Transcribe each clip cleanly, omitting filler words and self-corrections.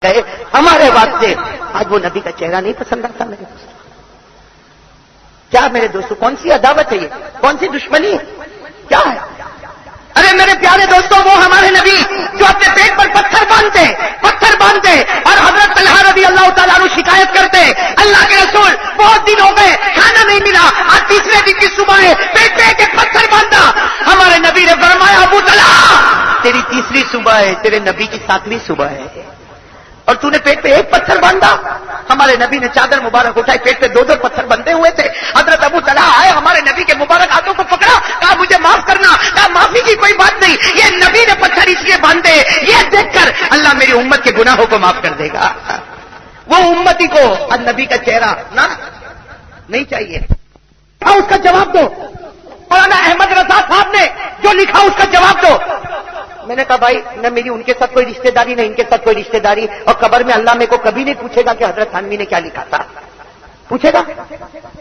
گئے ہمارے واسطے. آج وہ نبی کا چہرہ نہیں پسند آتا میرے دوستوں. کیا میرے دوستوں کون سی عداوت ہے یہ؟ کون سی دشمنی ہے؟ کیا ہے؟ ارے میرے پیارے دوستوں وہ ہمارے نبی جو اپنے پیٹ پر پتھر باندھتے اور حضرت طلحہ رضی اللہ تعالیٰ عنہ شکایت کرتے اللہ کے رسول بہت دن ہو گئے کھانا نہیں ملا آج تیسرے دن کی صبح ہے پیٹ پہ ایک پتھر باندھا. ہمارے نبی نے فرمایا ابو طلحہ تیری تیسری صبح ہے تیرے نبی کی 7ویں صبح ہے اور تو نے پیٹ پہ ایک پتھر باندھا. ہمارے نبی نے چادر مبارک اٹھائی پیٹ پہ 2 پتھر بندھے ہوئے تھے. حضرت ابو طلحہ آئے ہمارے نبی کے مبارک ہاتھوں کو پکڑا کہا مجھے معاف کرنا. کہا معافی کی کوئی بات نہیں یہ نبی نے پتھر اس لیے باندھے یہ دیکھ کر اللہ میری امت کے گناہوں کو معاف کر دے گا. وہ امتی کو نبی کا چہرہ نہ نہیں چاہیے. اس کا جواب دو. مولانا احمد رضا صاحب نے جو لکھا اس کا جواب دو. میں نے کہا بھائی نہ میری ان کے ساتھ کوئی رشتہ داری نہ ان کے ساتھ کوئی رشتہ داری اور قبر میں اللہ میرے کو کبھی نہیں پوچھے گا کہ حضرت تھانوی نے کیا لکھا تھا. پوچھے گا؟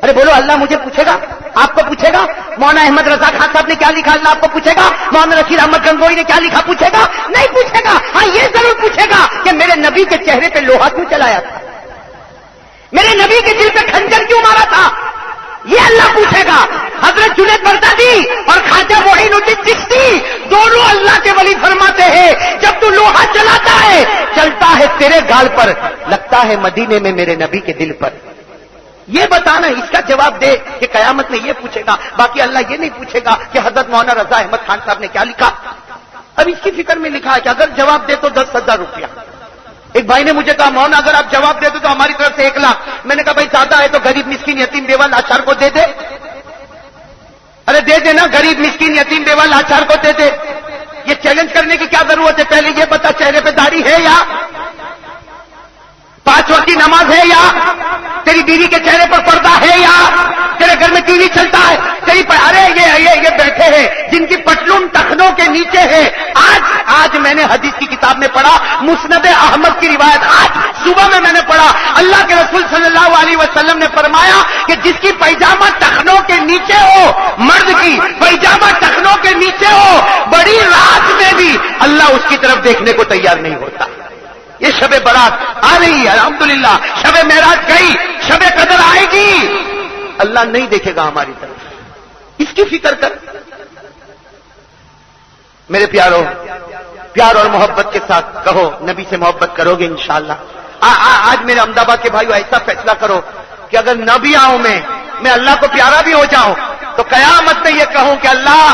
ارے بولو اللہ مجھے پوچھے گا آپ کو پوچھے گا مولانا احمد رضا خان صاحب نے کیا لکھا اللہ آپ کو پوچھے گا مولانا رشید احمد گنگوئی نے کیا لکھا پوچھے گا؟ نہیں پوچھے گا. ہاں یہ ضرور پوچھے گا کہ میرے نبی کے چہرے پہ لوہا کیوں چلایا تھا میرے نبی کے دل پہ کھنجر کیوں مارا تھا یہ اللہ پوچھے گا. حضرت جنید بغدادی اور خواجہ معین الدین چشتی دونوں اللہ کے ولی فرماتے ہیں جب تو لوہا چلاتا ہے چلتا ہے تیرے گال پر لگتا ہے مدینے میں میرے نبی کے دل پر. یہ بتانا اس کا جواب دے کہ قیامت میں یہ پوچھے گا. باقی اللہ یہ نہیں پوچھے گا کہ حضرت مولانا رضا احمد خان صاحب نے کیا لکھا. اب اس کی فکر میں لکھا ہے کہ اگر جواب دے تو 10,000 روپیہ. ایک بھائی نے مجھے کہا مولانا اگر آپ جواب دے دو تو ہماری طرف سے 1 لاکھ. میں نے کہا بھائی زیادہ ہے تو غریب مسکین یتیم بیوہ لاچار کو دے دے. ارے دے دے نا غریب مسکین یتیم بیوہ لاچار کو دے دے. یہ چیلنج کرنے کی کیا ضرورت ہے؟ پہلے یہ بتا چہرے پہ داڑھی ہے یا 5 وقت کی نماز ہے یا تیری بیوی کے چہرے پر پردہ ہے یا تیرے گھر میں ٹی وی چلتا ہے تیری ارے یہ بیٹھے ہیں جن کی پٹلون ٹخنوں کے نیچے ہے. آج میں نے حدیث کی کتاب میں پڑھا مسند احمد کی روایت آج صبح میں نے پڑھا اللہ کے رسول صلی اللہ علیہ وسلم نے فرمایا کہ جس کی پیجامہ ٹخنوں کے نیچے ہو مرد کی پیجامہ ٹخنوں کے نیچے ہو بڑی رات میں بھی اللہ اس کی طرف دیکھنے کو تیار نہیں ہوتا. یہ شب برات آ رہی ہے الحمدللہ شب معراج گئی شب قدر آئے گی اللہ نہیں دیکھے گا ہماری طرف. اس کی فکر کر میرے پیاروں پیار اور محبت کے ساتھ کہو نبی سے محبت کرو گے انشاءاللہ. آج میرے احمد آباد کے بھائیو ایسا فیصلہ کرو کہ اگر نہ بھی آؤں میں اللہ کو پیارا بھی ہو جاؤں تو قیامت میں یہ کہوں کہ اللہ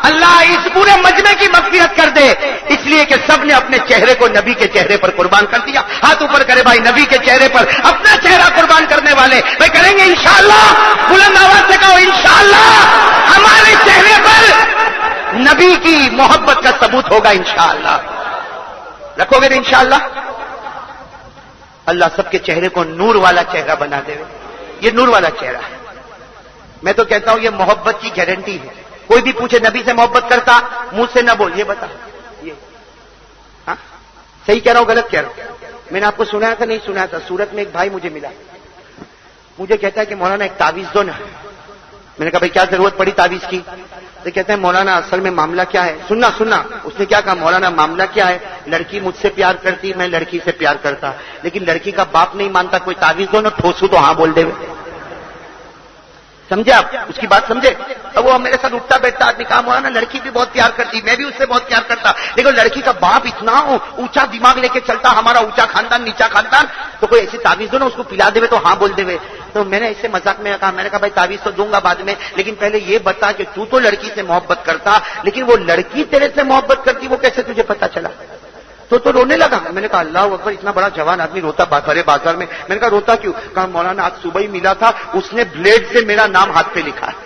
اس پورے مجمع کی مغفرت کر دے اس لیے کہ سب نے اپنے چہرے کو نبی کے چہرے پر قربان کر دیا. ہاتھ اوپر کرے بھائی نبی کے چہرے پر اپنا چہرہ قربان کرنے والے بھائی کریں گے انشاءاللہ. بلند آواز سے کہو انشاءاللہ ہمارے چہرے پر نبی کی محبت کا ثبوت ہوگا انشاءاللہ. رکھو گے انشاءاللہ. اللہ سب کے چہرے کو نور والا چہرہ بنا دے. یہ نور والا چہرہ ہے. میں تو کہتا ہوں یہ محبت کی گارنٹی ہے. کوئی بھی پوچھے نبی سے محبت کرتا منہ سے نہ بول یہ بتا یہ ہاں صحیح کہہ رہا ہوں غلط کہہ رہا ہوں. میں نے آپ کو سنایا تھا نہیں سنایا تھا سورت میں ایک بھائی مجھے ملا مجھے کہتا ہے کہ مولانا ایک تعویذ دو نا. میں نے کہا بھائی کیا ضرورت پڑی تعویذ کی؟ تو کہتے ہیں مولانا اصل میں معاملہ کیا ہے. سننا اس نے کیا کہا مولانا معاملہ کیا ہے لڑکی مجھ سے پیار کرتی میں لڑکی سے پیار کرتا لیکن لڑکی کا باپ نہیں مانتا کوئی تعویذ دو نا ٹھوسو تو ہاں بول دے. سمجھے آپ اس کی بات سمجھے؟ اب وہ میرے ساتھ اٹھتا بیٹھتا آدمی کہا مولانا لڑکی بھی بہت پیار کرتی میں بھی اس سے بہت پیار کرتا لیکن لڑکی کا باپ اتنا اونچا دماغ لے کے چلتا ہمارا اونچا خاندان نیچا خاندان تو کوئی ایسی تعویذ دو نا اس کو پلا دے تو ہاں بول دے. تو میں نے ایسے مذاق میں کہا میں نے کہا بھائی تعویذ تو دوں گا بعد میں لیکن پہلے یہ بتا کہ تو لڑکی سے محبت کرتا لیکن وہ لڑکی تیرے سے محبت کرتی وہ کیسے تجھے پتا چلا؟ تو رونے لگا. میں نے کہا اللہ اکبر اتنا بڑا جوان آدمی روتا بھرے بازار میں. میں نے کہا روتا کیوں؟ کہا مولانا آج صبح ہی ملا تھا اس نے بلیڈ سے میرا نام ہاتھ پہ لکھا ہے.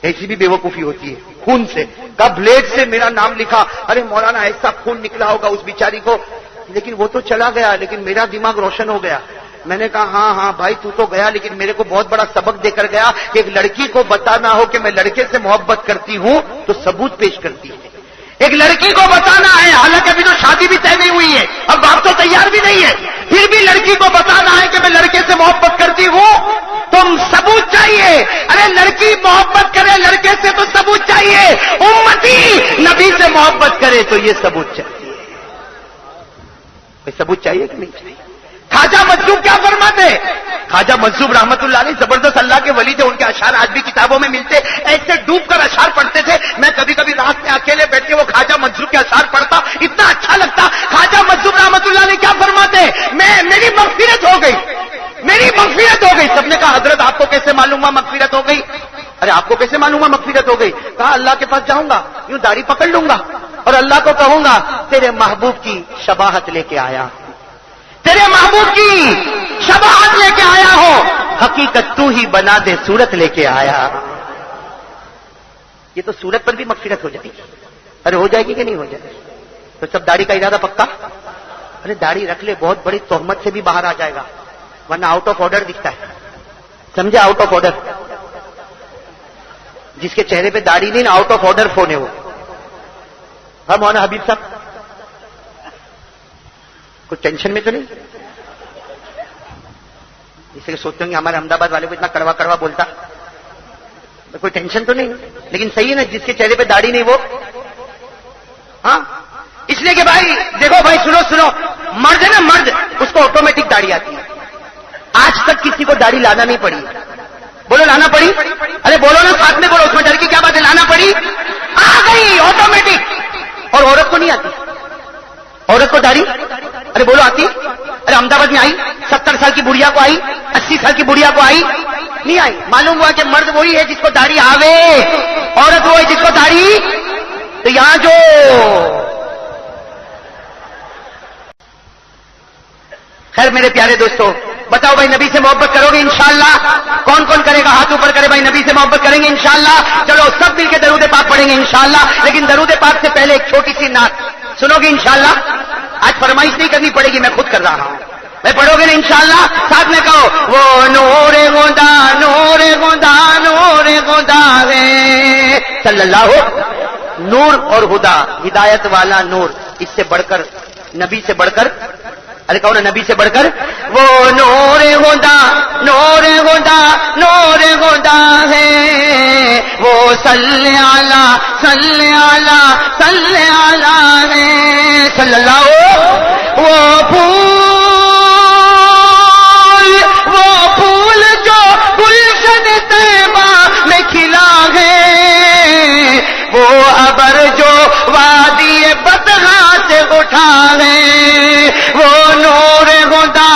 ایسی بھی بیوقوفی ہوتی ہے خون سے. کہا بلیڈ سے میرا نام لکھا. ارے مولانا ایسا خون نکلا ہوگا اس بیچاری کو لیکن وہ تو چلا گیا لیکن میرا دماغ روشن ہو گیا. میں نے کہا ہاں بھائی تو گیا لیکن میرے کو بہت بڑا سبق دے کر گیا کہ ایک لڑکی کو بتانا ہو کہ میں لڑکے سے محبت کرتی ہوں تو ثبوت پیش کرتی ہے. ایک لڑکی کو بتانا ہے حالانکہ ابھی تو شادی بھی طے نہیں ہوئی ہے اب باپ تو تیار بھی نہیں ہے پھر بھی لڑکی کو بتانا ہے کہ میں لڑکے سے محبت کرتی ہوں تم ثبوت چاہیے. ارے لڑکی محبت کرے لڑکے سے تو ثبوت چاہیے. امتی نبی سے محبت کرے تو یہ ثبوت چاہیے. کوئی ثبوت چاہیے کہ نہیں چاہیے؟ خواجہ مجذوب کیا فرماتے؟ خواجہ مجذوب رحمت اللہ علیہ زبردست اللہ کے ولی تھے، ان کے اشعار آج بھی کتابوں میں ملتے، ایسے ڈوب کر اشعار پڑھتے تھے. میں کبھی کبھی رات میں اکیلے بیٹھ کے وہ خواجہ مجذوب کے اشعار پڑھتا، اتنا اچھا لگتا. خواجہ مجذوب رحمت اللہ علیہ کیا فرماتے؟ میری مغفرت ہو گئی، میری مغفرت ہو گئی. سب نے کہا حضرت آپ کو کیسے معلوم ہوا مغفرت ہو گئی؟ ارے آپ کو کیسے معلوم ہوا مغفرت ہو گئی؟ کہا اللہ کے پاس جاؤں گا، یوں داڑھی پکڑ لوں گا اور اللہ کو کہوں گا تیرے محبوب کی شباہت لے کے آیا، تیرے محبوب کی شباہت لے کے آیا ہو، حقیقت تو ہی بنا دے صورت لے کے آیا. یہ تو صورت پر بھی مغفرت ہو جائے گی. ارے ہو جائے گی کہ نہیں ہو جائے گی؟ تو سب داڑھی کا ارادہ پکا؟ ارے داڑھی رکھ لے، بہت بڑی تہمت سے بھی باہر آ جائے گا، ورنہ آؤٹ آف آرڈر دکھتا ہے. سمجھے؟ Out of order. جس کے چہرے پہ داڑھی نہیں نا، آؤٹ آف آرڈر فون ہے وہ. ہم مولانا حبیب صاحب کوئی ٹینشن میں تو نہیں؟ اس لیے سوچتے ہوں گے ہمارے احمد آباد والے کو اتنا کڑوا کڑوا بولتا، کوئی ٹینشن تو نہیں. لیکن صحیح ہے نا، جس کے چہرے پہ داڑھی نہیں وہ. ہاں اس لیے کہ بھائی دیکھو بھائی، سنو مرد ہے نا، مرد اس کو آٹومیٹک داڑھی آتی ہے. آج تک کسی کو داڑھی لانا نہیں پڑی. بولو لانا پڑی؟ ارے بولو نا ساتھ میں، بولو، اس میں ڈر کی کیا بات ہے؟ لانا پڑی، آ گئی آٹومیٹک. اور عورت کو نہیں آتی، عورت کو داڑھی ارے بولو آتی؟ ارے احمد آباد میں آئی، 70 سال کی بڑھیا کو آئی، 80 سال کی بڑھیا کو آئی نہیں آئی. معلوم ہوا کہ مرد وہی ہے جس کو داڑھی آوے، عورت وہ ہے جس کو داڑھی. تو یہاں جو خیر میرے پیارے دوستو، بتاؤ بھائی نبی سے محبت کرو گے انشاءاللہ؟ کون کون کرے گا؟ ہاتھ اوپر کرے بھائی. نبی سے محبت کریں گے انشاءاللہ. چلو سب مل کے درود پاک پڑھیں گے انشاءاللہ. لیکن درود پاک سے پہلے ایک چھوٹی سی نعت سنو گے انشاءاللہ؟ آج فرمائش نہیں کرنی پڑے گی، میں خود کر رہا ہوں. میں پڑھو گے نا انشاءاللہ؟ ساتھ میں کہو، وہ نور خدا، نور خدا، نور خدا ہے صلی اللہ. نور اور خدا، ہدایت والا نور، اس سے بڑھ کر، نبی سے بڑھ کر، ارے کہو نا نبی سے بڑھ کر، وہ نور خدا، نور خدا، نور خدا ہے، وہ صلی علی، صلی علی، صلی علی ہے صلی اللہ. وہ پھول جو گلشن طیبہ میں کھلا ہے، وہ ابر جو وادی بطحا سے اٹھا ہے، وہ نور خدا،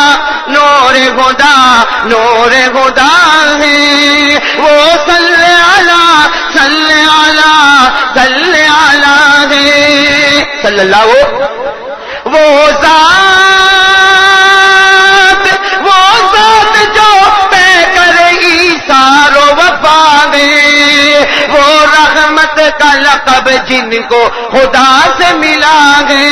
نور خدا، نور خدا ہے، وہ صلی علی، صلی علی، صلی علی ہے صلی اللہ. وہ ذات جو پہ کر ایثار و وفا ہے، وہ رحمت کا لقب جن کو خدا سے ملا ہے،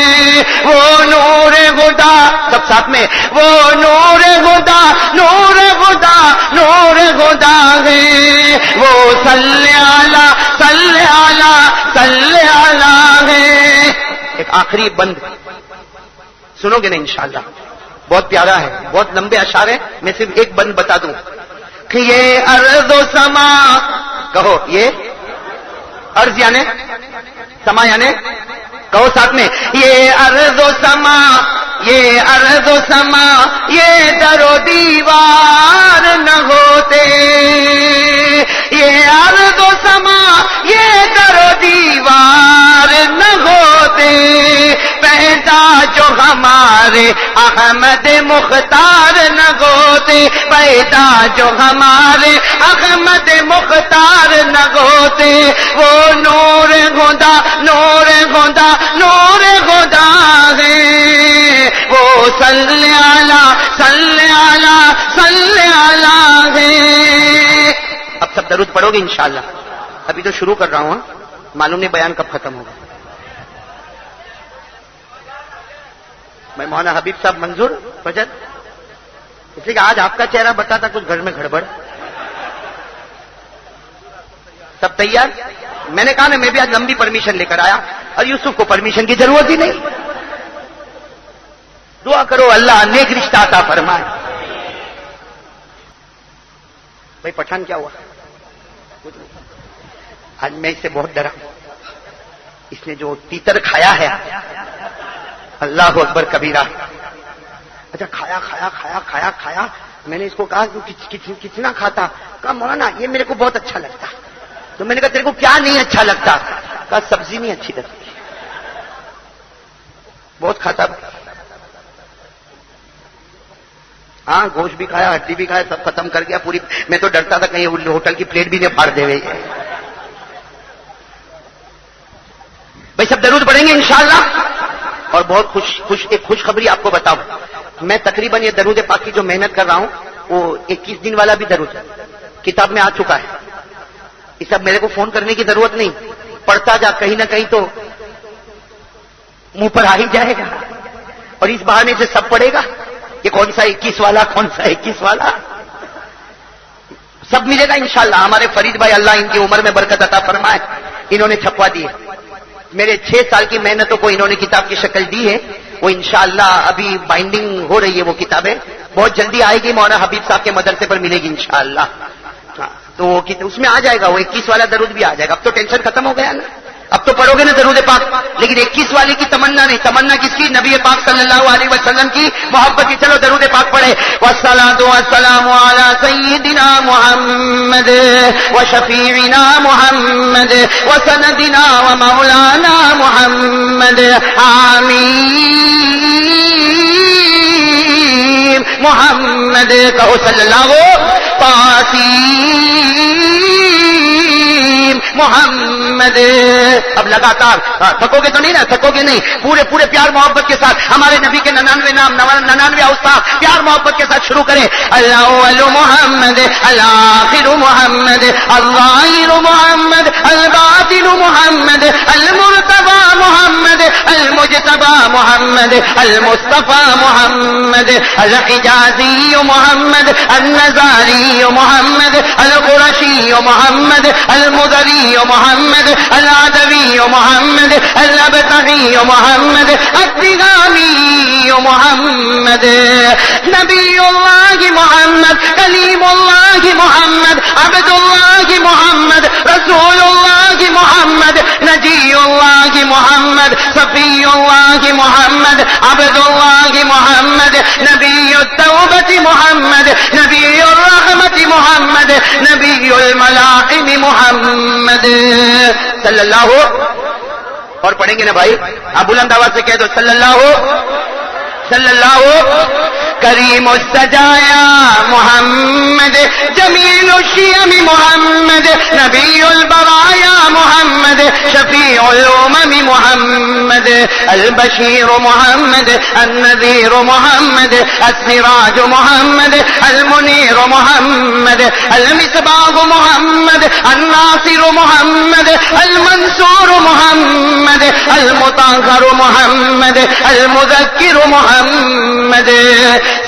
وہ نور خدا، سب ساتھ میں، وہ نور خدا، نور خدا، نور خدا ہے، وہ صلی علی، صلی علی، صلی علی ہے. ایک آخری بند سنو گے نا انشاءاللہ؟ بہت پیارا ہے، بہت لمبے اشعار ہیں، میں صرف ایک بند بتا دوں کہ یہ ارض و سما، کہو یہ ارض یعنی سما، یعنی کہو ساتھ میں، یہ ارض و سما، یہ ارض و سما، یہ در و دیوار نہ ہوتے، یہ ارض و سما، یہ در و دیوار نہ ہوتے، پیدا جو ہمارے احمد مختار نہ ہوتے، پیدا جو ہمارے احمد مختار نہ ہوتے، وہ نور خدا، نور خدا، نور خدا ہے، وہ صلی علی، صلی علی، صلی علی ہے. اب سب درود پڑھو گے انشاءاللہ؟ ابھی تو شروع کر رہا ہوں، معلوم نہیں بیان کب ختم ہوگا. میں مولانا حبیب صاحب منظور فجر، اس لیے کہ آج آپ کا چہرہ بتاتا کچھ گھر میں گڑبڑ. سب تیار؟ میں نے کہا نا میں بھی آج لمبی پرمیشن لے کر آیا، اور یوسف کو پرمیشن کی ضرورت ہی نہیں. دعا کرو اللہ نیک رشتہ عطا فرمائے. بھائی پٹھان کیا ہوا؟ آج میں اس سے بہت ڈرا. اس نے جو تیتر کھایا ہے، اللہ اکبر کبیرہ. اچھا کھایا کھایا کھایا کھایا کھایا. میں نے اس کو کہا کتنا کھاتا؟ کہا مولانا یہ میرے کو بہت اچھا لگتا. تو میں نے کہا تیرے کو کیا نہیں اچھا لگتا؟ کہا سبزی نہیں اچھی لگتی. بہت کھاتا. ہاں گوشت بھی کھایا, ہڈی بھی کھایا, سب ختم کر گیا پوری. میں تو ڈرتا تھا کہیں ہوٹل کی پلیٹ بھی نہیں پھاڑ دے ہوئے. بھائی سب درود پڑھیں گے انشاءاللہ. اور بہت ایک خوشخبری آپ کو بتاؤں. میں تقریباً یہ درود پاک کی جو محنت کر رہا ہوں وہ 21 دن والا بھی درود کتاب میں آ چکا ہے. یہ سب میرے کو فون کرنے کی ضرورت نہیں, پڑھتا جا, کہیں نہ کہیں تو منہ پر آ ہی جائے گا. اور اس بہانے سے سب پڑھے گا کہ کون سا 21 والا, کون سا 21 والا, سب ملے گا انشاءاللہ. ہمارے فرید بھائی اللہ ان کی عمر میں برکت عطا فرمائے, انہوں نے چھپوا دی ہے. میرے 6 سال کی محنتوں کو انہوں نے کتاب کی شکل دی ہے. وہ انشاءاللہ ابھی بائنڈنگ ہو رہی ہے. وہ کتابیں بہت جلدی آئے گی, مولانا حبیب صاحب کے مدرسے پر ملے گی انشاءاللہ. تو اس میں آ جائے گا, وہ 21 والا درود بھی آ جائے گا. اب تو ٹینشن ختم ہو گیا نا, اب تو پڑھو گے نا درود پاک. لیکن 21 والے کی تمنا نہیں. تمنا کس کی؟ نبی پاک صلی اللہ علیہ وسلم کی محبت کی. چلو درود پاک پڑھے. والصلاۃ والسلام علی سیدنا محمد وشفیعنا محمد وسندنا ومولانا محمد. آمین. محمد کہو صلی اللہ محمد. اب لگاتار تھکو گے تو نہیں نا, تھکو گے نہیں. پورے پیار محبت کے ساتھ ہمارے نبی کے 99 نام 99 اوصاف پیار محبت کے ساتھ شروع کریں. الاول محمد, الاخر محمد, الظاہر محمد, الباطن محمد, المرتضی محمد, المجتبی محمد, المصطفى محمد, الحجازی محمد, النزاری محمد, القرشی محمد, المدری محمد, العدوی محمد, الابتغی محمد, الدغامی محمد. نبی اللہ محمد, کلیم اللہ محمد, عبد اللہ محمد, رسول اللہ محمد, نجی اللہ محمد, صفی اللہ محمد, عبد اللہ محمد, نبی التوبۃ محمد, نبی الرحمت محمد, نبی الملاحم محمد صلی اللہ. اور پڑھیں گے نا بھائی, آپ بلند آواز سے کہہ دو صلی اللہ کریم السجایا محمد, جمیل الشیم محمد, نبی البرایا محمد, شفیع الامم محمد, البشیر محمد, النذیر محمد, السراج محمد, المنیر محمد, المصباح محمد, الناصر محمد, المنصور محمد, المطهر محمد, المذکر محمد,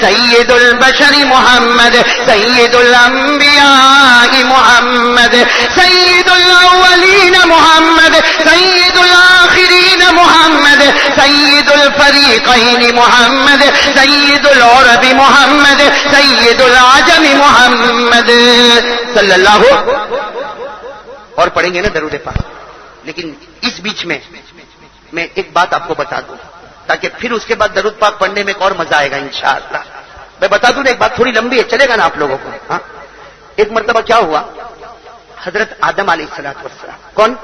سید البشر محمد, سید الانبیاء محمد, سید الاولین محمد, سید الآخرین محمد, سید الفریقین محمد, سید العرب محمد, سید العجم محمد صلی اللہ. اور پڑھیں گے نا درود پاک. لیکن اس بیچ میں ایک بات آپ کو بتا دوں تاکہ پھر اس کے بعد درود پاک پڑھنے میں ایک اور مزہ آئے گا انشاءاللہ. میں بتا دوں نا ایک بات تھوڑی لمبی ہے, چلے گا نا آپ لوگوں کو. ہاں, ایک مرتبہ کیا ہوا, حضرت آدم علیہ الصلوۃ والسلام, کون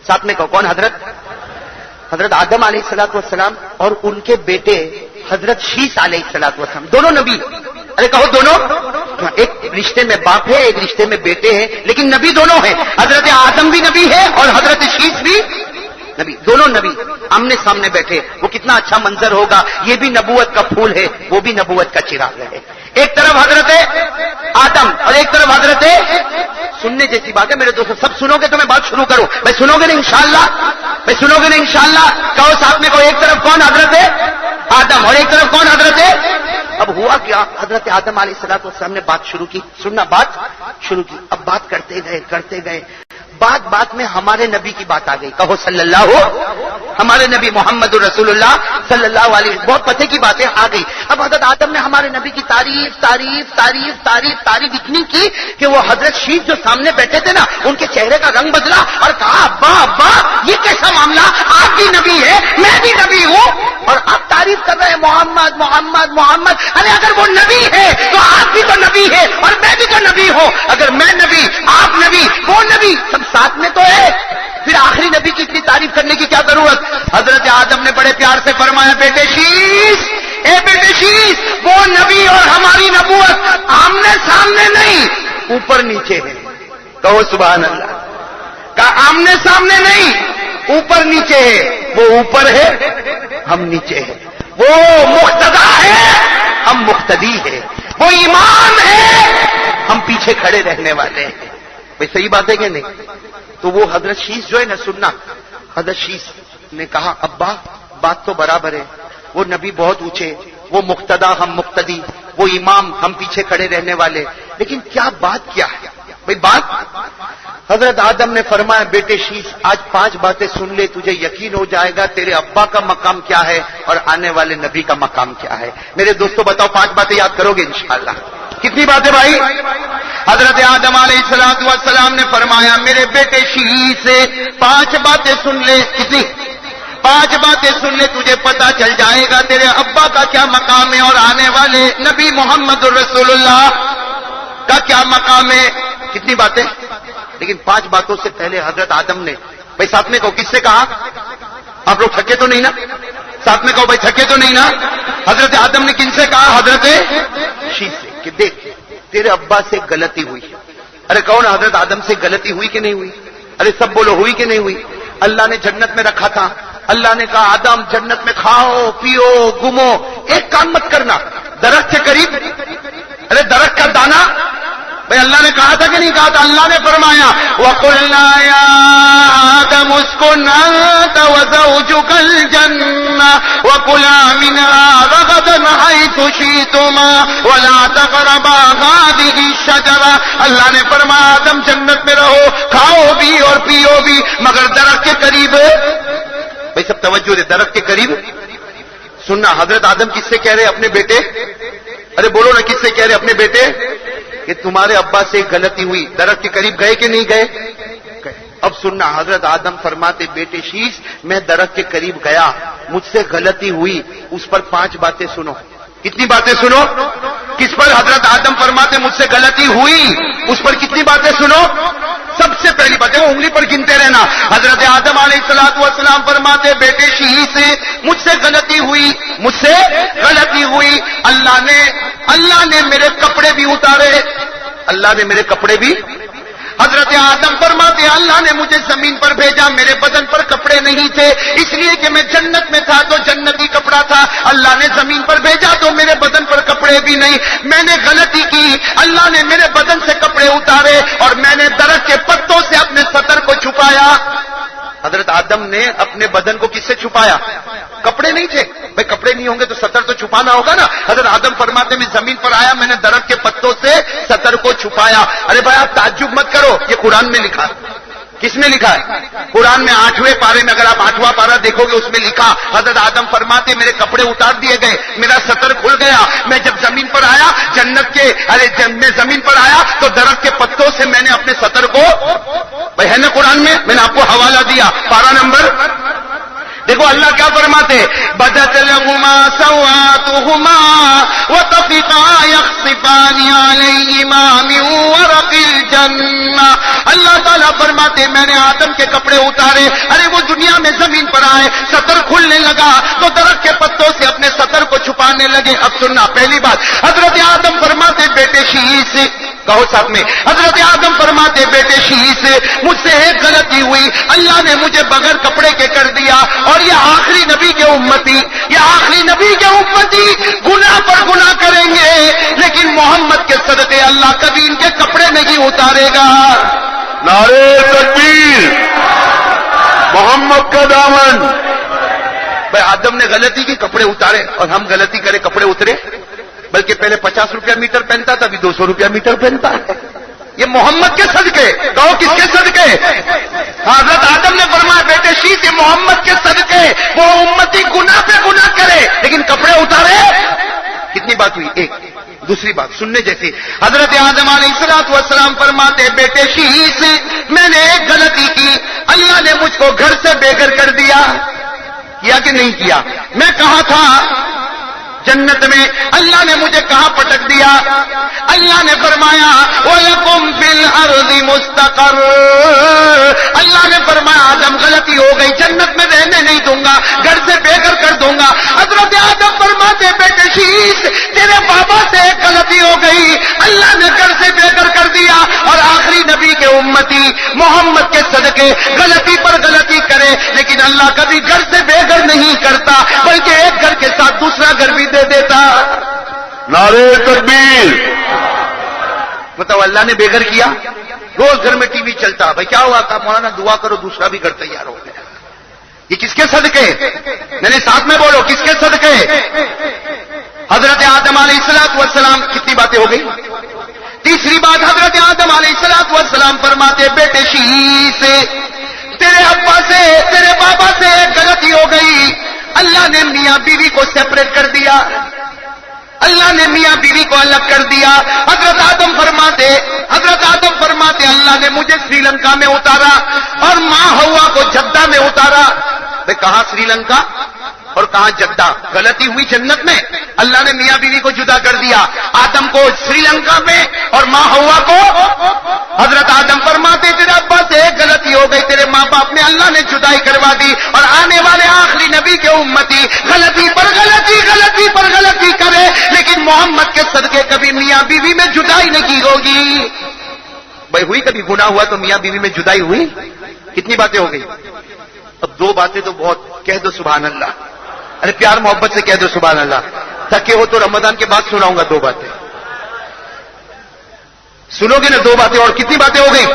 ساتھ میں کہو کون, حضرت آدم علیہ الصلوۃ والسلام اور ان کے بیٹے حضرت شیس علیہ الصلوۃ والسلام, دونوں نبی. ارے کہو دونوں. ایک رشتے میں باپ ہے, ایک رشتے میں بیٹے ہیں, لیکن نبی دونوں ہیں. حضرت آدم بھی نبی ہے اور حضرت شیس بھی نبی, دونوں نبی آمنے سامنے بیٹھے. وہ کتنا اچھا منظر ہوگا. یہ بھی نبوت کا پھول ہے, وہ بھی نبوت کا چراغ ہے. ایک طرف حضرت آدم اور ایک طرف حضرت. سننے جیسی بات ہے میرے دوستوں, سب سنو گے تو میں بات شروع کروں. میں سنو گے نا انشاءاللہ, میں سنو گے نا انشاءاللہ. کہو ساتھ میں کہو, ایک طرف کون حضرت آدم اور ایک طرف کون حضرت. اب ہوا کیا, حضرت آدم علیہ الصلوۃ والسلام نے بات شروع کی. سننا, بات شروع کی. اب بات کرتے گئے, بات میں ہمارے نبی کی بات آ گئی. کہو صلی اللہ. ہمارے نبی محمد رسول اللہ صلی اللہ علیہ وسلم. بہت پتے کی باتیں آ گئی. اب حضرت آدم نے ہمارے نبی کی تعریف تعریف تعریف تعریف تعریف اتنی کی کہ وہ حضرت شیخ جو سامنے بیٹھے تھے نا, ان کے چہرے کا رنگ بدلا اور کہا ابا ابا یہ کیسا معاملہ, آپ بھی نبی ہے میں بھی نبی ہوں اور آپ تعریف کر رہے ہیں محمد محمد محمد. ارے اگر وہ نبی ہے تو آپ بھی تو نبی ہے اور میں بھی تو نبی ہوں. اگر میں نبی آپ نبی وہ نبی سب ساتھ میں تو ہے, پھر آخری نبی کی اتنی تعریف کرنے کی کیا ضرورت. حضرت آدم نے بڑے پیار سے فرمایا بیٹے شیش, اے بیٹے شیش, وہ نبی اور ہماری نبوت آمنے سامنے نہیں اوپر نیچے ہے. کہو سبحان اللہ. کہا آمنے سامنے نہیں اوپر نیچے ہے. وہ اوپر ہے ہم نیچے ہیں, وہ مقتدا ہے ہم مقتدی ہے, وہ امام ہے ہم پیچھے کھڑے رہنے والے ہیں. بھائی صحیح بات ہے کہ نہیں؟ تو وہ حضرت شیش جو ہے نا, سننا, حضرت شیش نے کہا ابا بات تو برابر ہے, وہ نبی بہت اونچے, وہ مقتدا ہم مقتدی, وہ امام ہم پیچھے کھڑے رہنے والے, لیکن کیا بات کیا ہے بھائی بات. حضرت آدم نے فرمایا بیٹے شیش آج 5 باتیں سن لے, تجھے یقین ہو جائے گا تیرے ابا کا مقام کیا ہے اور آنے والے نبی کا مقام کیا ہے. میرے دوستوں بتاؤ 5 باتیں یاد کرو گے انشاءاللہ. کتنی باتیں بھائی؟ حضرت آدم علیہ السلام نے فرمایا میرے بیٹے شیش سے 5 باتیں سن لے. کتنی؟ 5 باتیں سن لے, تجھے پتا چل جائے گا تیرے ابا کا کیا مقام ہے اور آنے والے نبی محمد رسول اللہ کا کیا مقام ہے. کتنی باتیں؟ لیکن 5 باتوں سے پہلے حضرت آدم نے, بھائی ساتھ میں کہو, کس سے کہا؟ آپ لوگ تھکے تو نہیں نا؟ ساتھ میں کہو بھائی تھکے تو نہیں نا؟ حضرت آدم نے کن سے کہا؟ حضرت شیش سے, کہ دیکھ تیرے ابا سے غلطی ہوئی. ارے کہو نا حضرت آدم سے غلطی ہوئی کہ نہیں ہوئی؟ ارے سب بولو ہوئی کہ نہیں ہوئی؟ اللہ نے جنت میں رکھا تھا, اللہ نے کہا آدم جنت میں کھاؤ پیو گھومو, ایک کام مت کرنا, درخت کے قریب. ارے درخت کا دانا, بھائی اللہ نے کہا تھا کہ نہیں کہا تھا؟ اللہ نے فرمایا وَقُلْنَا يَا آدَمُ اسْكُنْ أَنْتَ وَزَوْجُكَ الْجَنَّةَ وَكُلَا مِنْهَا رَغَدًا حَيْثُ شِئْتُمَا وَلَا تَقْرَبَا هَٰذِهِ الشَّجَرَةَ. اللہ نے فرمایا آدم جنت میں رہو, کھاؤ بھی اور پیو بھی, مگر درخت کے قریب. بھائی سب توجہ دے, درخت کے قریب. سننا, حضرت آدم کس سے کہہ رہے اپنے بیٹے؟ ارے بولو نا, کس سے کہہ رہے اپنے بیٹے کہ تمہارے ابا سے غلطی ہوئی, درخت کے قریب گئے کہ نہیں گئے؟ اب سننا, حضرت آدم فرماتے بیٹے شیش میں درخت کے قریب گیا, مجھ سے غلطی ہوئی, اس پر 5 باتیں سنو. کتنی باتیں سنو؟ کس پر؟ حضرت آدم فرماتے مجھ سے غلطی ہوئی, اس پر کتنی باتیں سنو؟ سب سے پہلی بات ہے وہ انگلی پر گنتے رہنا. حضرت آدم علیہ السلام فرماتے بیٹے شیش سے مجھ سے غلطی ہوئی, مجھ سے غلطی ہوئی, اللہ نے میرے کپڑے بھی اتارے, اللہ نے میرے کپڑے بھی. حضرت آدم فرماتے اللہ نے مجھے زمین پر بھیجا, میرے بدن پر کپڑے نہیں تھے, اس لیے کہ میں جنت میں تھا تو جنتی کپڑا تھا. اللہ نے زمین پر بھیجا تو میرے بدن پر کپڑے بھی نہیں. میں نے غلطی کی, اللہ نے میرے بدن سے کپڑے اتارے اور میں نے درخت کے پتوں سے اپنے سطر کو چھپایا. حضرت آدم نے اپنے بدن کو کس سے چھپایا؟ کپڑے نہیں تھے, بھائی کپڑے نہیں ہوں گے تو سطر تو چھپانا ہوگا نا. حضرت آدم فرماتے میں زمین پر آیا, میں نے درخت کے پتوں سے سطر کو چھپایا. ارے بھائی آپ تعجب مت کرو, یہ قرآن میں لکھا ہے. کس میں لکھا ہے؟ قرآن میں 8ویں پارے میں, اگر آپ 8واں پارہ دیکھو گے اس میں لکھا حضرت آدم فرماتے میرے کپڑے اتار دیے گئے, میرا سطر کھل گیا, میں جب زمین پر آیا جنت کے, جب میں زمین پر آیا تو درخت کے پتوں سے میں نے اپنے سطر کو, بھائی ہے نا قرآن میں نے آپ کو حوالہ دیا, پارہ نمبر. دیکھو اللہ کیا فرماتے بدت لهما سوآتهما وطفقا يخصفان عليهما من ورق الجنة. اللہ تعالیٰ فرماتے میں نے آدم کے کپڑے اتارے, ارے وہ دنیا میں زمین پر آئے, سطر کھلنے لگا تو درخت کے پتوں سے اپنے سطر کو چھپانے لگے. اب سننا, پہلی بات حضرت آدم فرماتے بیٹے شیش, کہو ساتھ میں, حضرت آدم فرماتے بیٹے شیش مجھ سے ایک غلطی ہوئی, اللہ نے مجھے بغیر کپڑے کے کر دیا, اور یہ آخری نبی کے امتی, یہ آخری نبی کے امتی گناہ پر گناہ کریں گے, لیکن محمد کے صدقے اللہ کبھی ان کے کپڑے نہیں اتارے گا. نعرے تکبیر, محمد کا دامن. بھائی آدم نے غلطی کی, کپڑے اتارے, اور ہم غلطی کرے کپڑے اترے. بلکہ پہلے 50 روپیہ میٹر پہنتا تھا, ابھی 200 روپیہ میٹر پہنتا ہے. یہ محمد کے صدقے. کہو کس کے صدقے؟ حضرت آدم نے فرمایا بیٹے شیش یہ محمد کے صدقے. وہ امتی گناہ پہ گناہ کرے لیکن کپڑے اتارے. کتنی بات ہوئی؟ ایک. دوسری بات سننے جیسی. حضرت آدم علیہ السلام فرماتے بیٹے شیش میں نے ایک غلطی کی. اللہ نے مجھ کو گھر سے بے گھر کر دیا. کیا کہ نہیں کیا؟ میں کہاں تھا جنت میں؟ اللہ نے مجھے کہاں پٹک دیا؟ اللہ نے فرمایا وَلَكُمْ فِي الْأَرْضِ مُسْتَقَرٌّ. اللہ نے فرمایا آدم غلطی ہو گئی, جنت میں رہنے نہیں دوں گا, گھر سے بے گھر کر دوں گا. حضرت آدم فرماتے بیٹے شیش تیرے بابا سے ایک غلطی ہو گئی, اللہ نے گھر سے بے گھر کر دیا. اور آخری نبی کے امتی محمد کے صدقے غلطی پر غلطی کرے لیکن اللہ کبھی گھر سے بے گھر نہیں کرتا بلکہ ایک گھر کے ساتھ دوسرا گھر بھی دے دیتا. نعرے تکبیر. بتاؤ اللہ نے بے گھر کیا. روز گھر میں ٹی وی چلتا, بھائی کیا ہوا تھا مولانا دعا کرو دوسرا بھی گھر تیار ہو گیا. یہ کس کے صدقے؟ میں نے ساتھ میں بولو کس کے صدقے؟ حضرت آدم علیہ السلام. کتنی باتیں ہو گئی؟ تیسری بات حضرت آدم علیہ السلام فرماتے بیٹے شیش تیرے ابا سے تیرے بابا سے ایک غلطی ہو گئی. اللہ نے میاں بیوی کو سیپریٹ کر دیا. اللہ نے میاں بیوی کو الگ کر دیا. حضرت آدم فرماتے اللہ نے مجھے سری لنکا میں اتارا اور ماں ہوا کو جدہ میں اتارا. بھائی کہاں سری لنکا اور کہاں جدہ؟ غلطی ہوئی جنت میں, اللہ نے میاں بیوی کو جدا کر دیا. آدم کو سری لنکا میں اور ماں ہوا کو. حضرت آدم فرماتے تیرے ابا سے ایک غلطی ہو گئی, تیرے ماں باپ میں اللہ نے جدائی کروا دی. اور آنے والے آخری نبی کے امتی غلطی پر غلطی کرے لیکن محمد کے صدقے کبھی میاں بیوی میں جدائی نہیں ہوگی. بھائی ہوئی کبھی گناہ ہوا تو میاں بیوی میں جدائی ہوئی؟ کتنی باتیں ہو گئی؟ اب دو باتیں تو بہت, کہہ دو سبحان اللہ. ارے پیار محبت سے کہہ دو سبحان اللہ. تھکے ہو تو رمضان کے بعد سناؤں گا دو باتیں. سنو گے نا دو باتیں؟ اور کتنی باتیں ہو گئی؟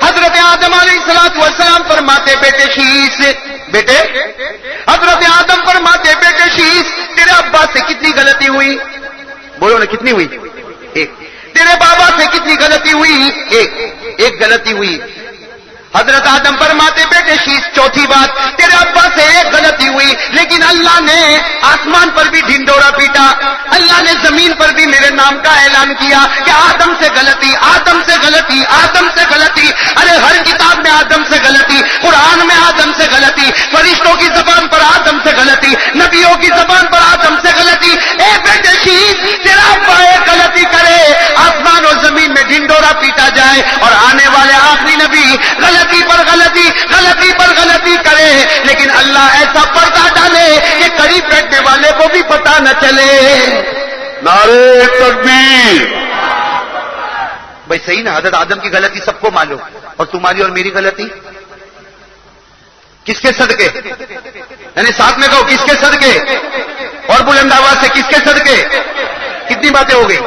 حضرت آدم علیہ السلام فرماتے بیٹے شیش بیٹے حضرت آدم فرماتے بیٹے شیش تیرے ابا سے کتنی غلطی ہوئی؟ بولو نا کتنی ہوئی؟ ایک. تیرے بابا سے کتنی غلطی ہوئی؟ ایک غلطی ہوئی. حضرت آدم فرماتے بیٹے شیش چوتھی بات تیرے ابا سے ایک غلطی ہوئی لیکن اللہ نے آسمان پر بھی ڈھنڈورا پیٹا, اللہ نے زمین پر بھی میرے نام کا اعلان کیا کہ آدم سے غلطی, آدم سے غلطی, آدم سے غلطی. ارے ہر کتاب میں آدم سے غلطی, قرآن میں آدم سے غلطی, فرشتوں کی زبان پر آدم سے غلطی, نبیوں کی زبان پر آدم سے غلطی. اے بیٹے شیش تیرا ابا ایک غلطی کرے آسمان اور زمین میں ڈھنڈورا پیٹا جائے اور آنے والے آخری نبی غلطی پر غلطی کرے لیکن اللہ ایسا پردہ ڈالے کہ قریب بیٹھنے والے کو بھی پتہ نہ چلے. نعرے تکبیر. بھائی صحیح نا, حضرت آدم کی غلطی سب کو معلوم اور تمہاری اور میری غلطی کس کے صدقے؟ یعنی ساتھ میں کہو کس کے صدقے؟ اور بلند آواز سے کس کے صدقے؟ کتنی باتیں ہو گئی؟